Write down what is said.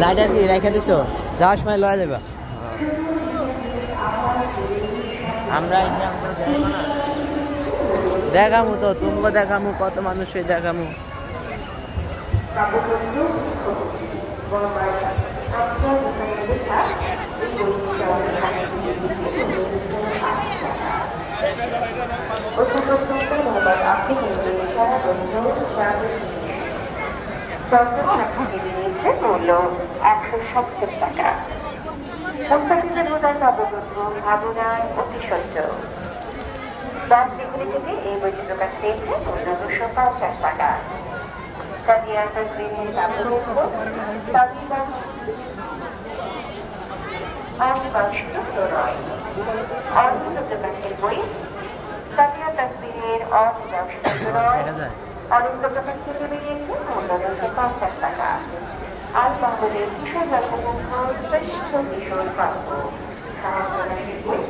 Lighter কি রেখে দিছো যাওয়ার সময় লয়ে যাবা আমরা দেখামু তো তুমি দেখামু কত মানুষই দেখামু মূল্য 170 টাকা। মুস্তাফিজের হুদায় নবগোত্র ভাবনায় অতিশয্য দাসগুলি থেকে এই বইটি প্রকাশ পেয়েছে মূল্য 250 টাকা। সাদিয়া তাসবিনের কাব্যগ্রন্থ তাবিদাস অবিবাসিত প্রণয় অর্পিত প্রকাশের বই সাদিয়া তাসবিনের অবিবাসিত প্রণয় অনন্ত প্রকাশ থেকে বেরিয়েছে মূল্য 250 টাকা। আল মাহমুদের কিশোর গল্পগ্রন্থ শ্রেষ্ঠ কিশোর কাব্য সাহায্য বই